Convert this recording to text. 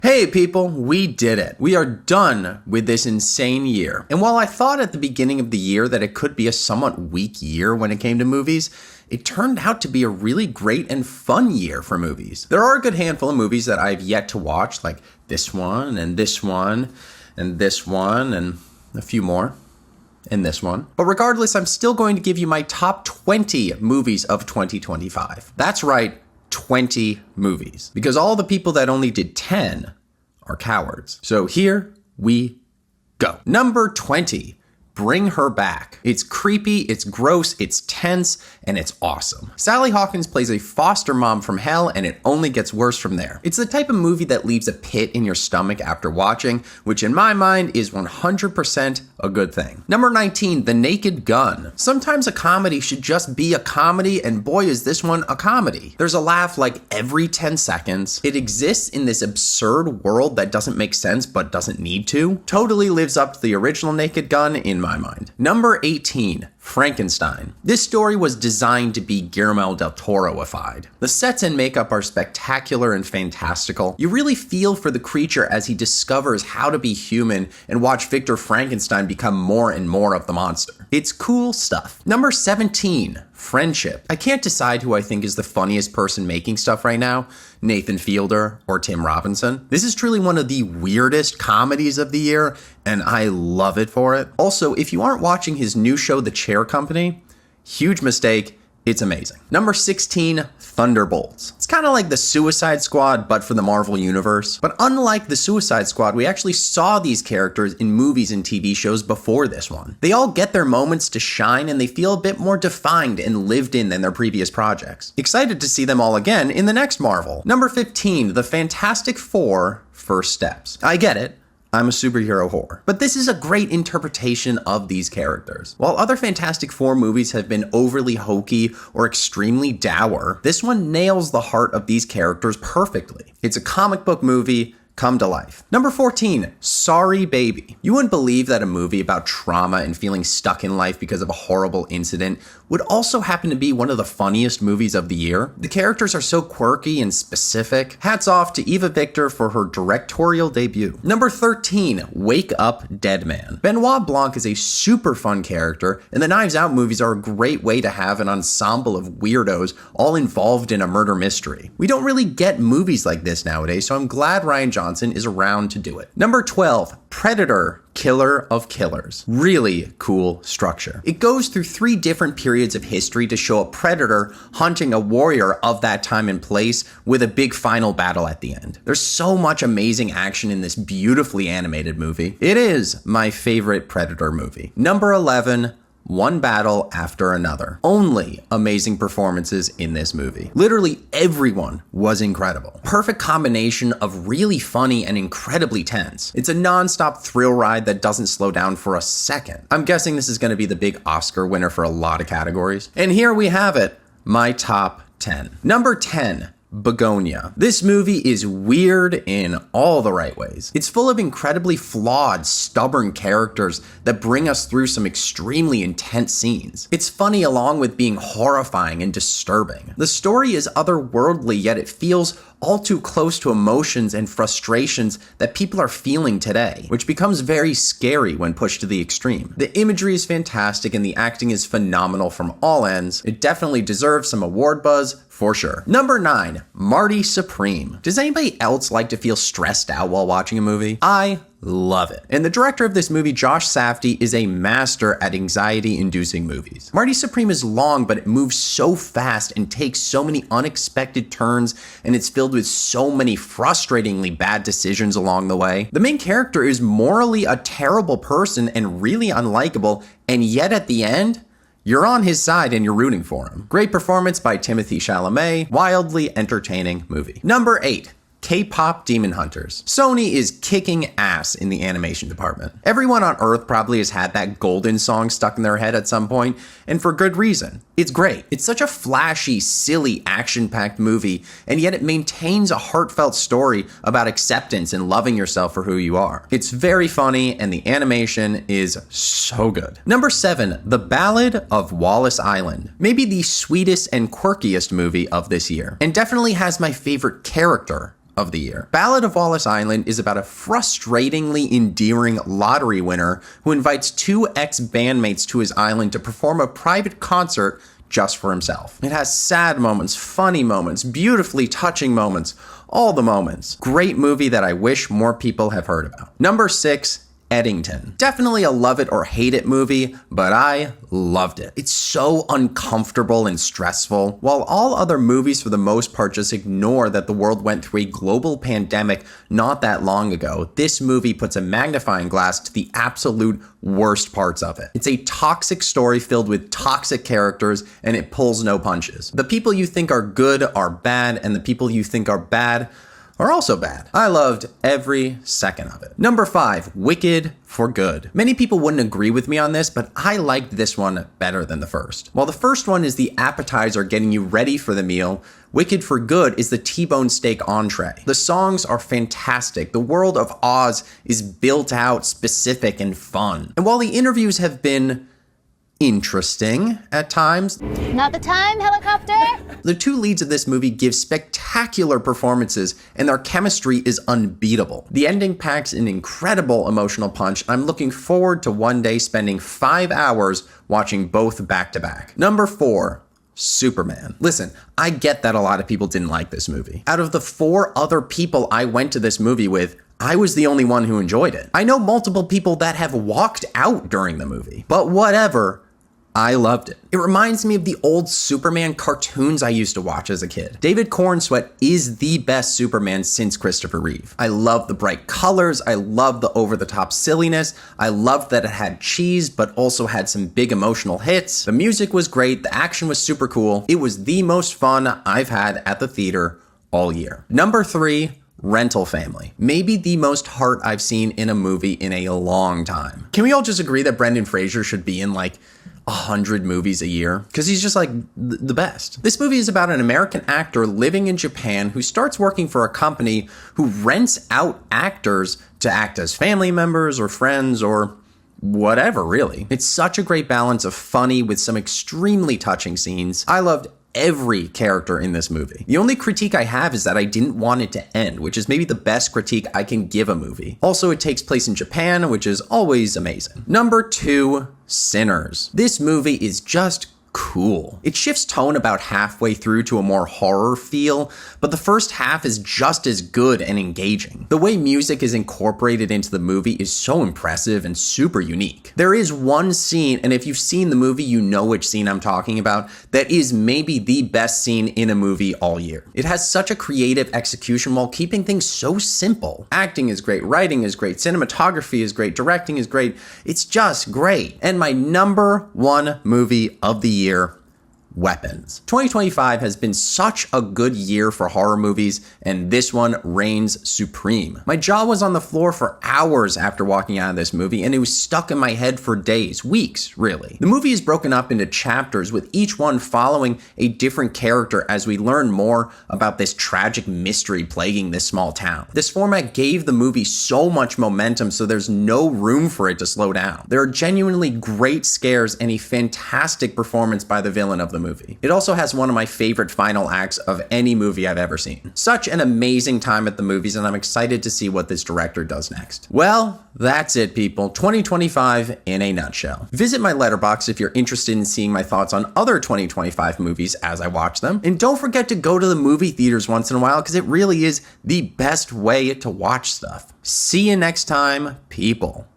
Hey people, we did it. We are done with this insane year. And while I thought at the beginning of the year that it could be a somewhat weak year when it came to movies, it turned out to be a really great and fun year for movies. There are a good handful of movies that I've yet to watch, like this one, and this one, and this one, and a few more. And this one. But regardless, I'm still going to give you my top 20 movies of 2025. That's right, 20 movies. Because all the people that only did 10 are cowards. So here we go. Number 20. Bring Her Back. It's creepy, it's gross, it's tense, and it's awesome. Sally Hawkins plays a foster mom from hell, and it only gets worse from there. It's the type of movie that leaves a pit in your stomach after watching, which in my mind is 100% a good thing. Number 19, The Naked Gun. Sometimes a comedy should just be a comedy, and boy is this one a comedy. There's a laugh like every 10 seconds. It exists in this absurd world that doesn't make sense but doesn't need to. Totally lives up to the original Naked Gun in my mind. Number 18, Frankenstein. This story was designed to be Guillermo del Toro-ified. The sets and makeup are spectacular and fantastical. You really feel for the creature as he discovers how to be human and watch Victor Frankenstein become more and more of the monster. It's cool stuff. Number 17, Friendship. I can't decide who I think is the funniest person making stuff right now, Nathan Fielder or Tim Robinson. This is truly one of the weirdest comedies of the year, and I love it for it. Also, if you aren't watching his new show, The Chair Company, huge mistake. It's amazing. Number 16, Thunderbolts. It's kind of like the Suicide Squad, but for the Marvel Universe. But unlike the Suicide Squad, we actually saw these characters in movies and TV shows before this one. They all get their moments to shine, and they feel a bit more defined and lived in than their previous projects. Excited to see them all again in the next Marvel. Number 15, The Fantastic Four: First Steps. I get it. I'm a superhero whore. But this is a great interpretation of these characters. While other Fantastic Four movies have been overly hokey or extremely dour, this one nails the heart of these characters perfectly. It's a comic book movie come to life. Number 14, Sorry Baby. You wouldn't believe that a movie about trauma and feeling stuck in life because of a horrible incident would also happen to be one of the funniest movies of the year. The characters are so quirky and specific. Hats off to Eva Victor for her directorial debut. Number 13, Wake Up Dead Man. Benoit Blanc is a super fun character, and the Knives Out movies are a great way to have an ensemble of weirdos all involved in a murder mystery. We don't really get movies like this nowadays, so I'm glad Rian Johnson is around to do it. Number 12, Predator, Killer of Killers. Really cool structure. It goes through 3 different periods of history to show a predator hunting a warrior of that time and place with a big final battle at the end. There's so much amazing action in this beautifully animated movie. It is my favorite Predator movie. Number 11, One Battle After Another. Only amazing performances in this movie. Literally everyone was incredible. Perfect combination of really funny and incredibly tense. It's a non-stop thrill ride that doesn't slow down for a second. I'm guessing this is going to be the big Oscar winner for a lot of categories. And here we have it, my top 10. Number 10, Begonia. This movie is weird in all the right ways. It's full of incredibly flawed, stubborn characters that bring us through some extremely intense scenes. It's funny along with being horrifying and disturbing. The story is otherworldly, yet it feels all too close to emotions and frustrations that people are feeling today, which becomes very scary when pushed to the extreme. The imagery is fantastic and the acting is phenomenal from all ends. It definitely deserves some award buzz for sure. Number 9, Marty Supreme. Does anybody else like to feel stressed out while watching a movie? I love it. And the director of this movie, Josh Safdie, is a master at anxiety-inducing movies. Marty Supreme is long, but it moves so fast and takes so many unexpected turns, and it's filled with so many frustratingly bad decisions along the way. The main character is morally a terrible person and really unlikable, and yet at the end, you're on his side and you're rooting for him. Great performance by Timothée Chalamet, wildly entertaining movie. Number 8, K-pop Demon Hunters. Sony is kicking ass in the animation department. Everyone on Earth probably has had that Golden song stuck in their head at some point, and for good reason. It's great. It's such a flashy, silly, action-packed movie, and yet it maintains a heartfelt story about acceptance and loving yourself for who you are. It's very funny, and the animation is so good. Number 7, The Ballad of Wallace Island. Maybe the sweetest and quirkiest movie of this year, and definitely has my favorite character of the year. Ballad of Wallace Island is about a frustratingly endearing lottery winner who invites two ex-bandmates to his island to perform a private concert just for himself. It has sad moments, funny moments, beautifully touching moments, all the moments. Great movie that I wish more people have heard about. Number 6, Eddington. Definitely a love it or hate it movie, but I loved it. It's so uncomfortable and stressful. While all other movies for the most part just ignore that the world went through a global pandemic not that long ago, this movie puts a magnifying glass to the absolute worst parts of it. It's a toxic story filled with toxic characters, and it pulls no punches. The people you think are good are bad, and the people you think are bad are also bad. I loved every second of it. Number 5, Wicked for Good. Many people wouldn't agree with me on this, but I liked this one better than the first. While the first one is the appetizer getting you ready for the meal, Wicked for Good is the T-bone steak entree. The songs are fantastic. The world of Oz is built out, specific, and fun. And while the interviews have been interesting at times. Not the time, helicopter! The two leads of this movie give spectacular performances, and their chemistry is unbeatable. The ending packs an incredible emotional punch. I'm looking forward to one day spending 5 hours watching both back to back. Number 4, Superman. Listen, I get that a lot of people didn't like this movie. Out of the 4 other people I went to this movie with, I was the only one who enjoyed it. I know multiple people that have walked out during the movie, but whatever. I loved it. It reminds me of the old Superman cartoons I used to watch as a kid. David Cornsweet is the best Superman since Christopher Reeve. I love the bright colors. I love the over-the-top silliness. I loved that it had cheese, but also had some big emotional hits. The music was great. The action was super cool. It was the most fun I've had at the theater all year. Number 3, Rental Family. Maybe the most heart I've seen in a movie in a long time. Can we all just agree that Brendan Fraser should be in like 100 movies a year? Because he's just like the best. This movie is about an American actor living in Japan who starts working for a company who rents out actors to act as family members or friends or whatever, really. It's such a great balance of funny with some extremely touching scenes. I loved every character in this movie. The only critique I have is that I didn't want it to end, which is maybe the best critique I can give a movie. Also, it takes place in Japan, which is always amazing. Number 2, Sinners. This movie is just cool. It shifts tone about halfway through to a more horror feel, but the first half is just as good and engaging. The way music is incorporated into the movie is so impressive and super unique. There is one scene, and if you've seen the movie, you know which scene I'm talking about, that is maybe the best scene in a movie all year. It has such a creative execution while keeping things so simple. Acting is great, writing is great, cinematography is great, directing is great. It's just great. And my number 1 movie of the year, Weapons. 2025 has been such a good year for horror movies, and this one reigns supreme. My jaw was on the floor for hours after walking out of this movie, and it was stuck in my head for days, weeks, really. The movie is broken up into chapters, with each one following a different character as we learn more about this tragic mystery plaguing this small town. This format gave the movie so much momentum, so there's no room for it to slow down. There are genuinely great scares and a fantastic performance by the villain of the movie. It also has one of my favorite final acts of any movie I've ever seen. Such an amazing time at the movies, and I'm excited to see what this director does next. Well, that's it, people. 2025 in a nutshell. Visit my Letterboxd if you're interested in seeing my thoughts on other 2025 movies as I watch them. And don't forget to go to the movie theaters once in a while, because it really is the best way to watch stuff. See you next time, people.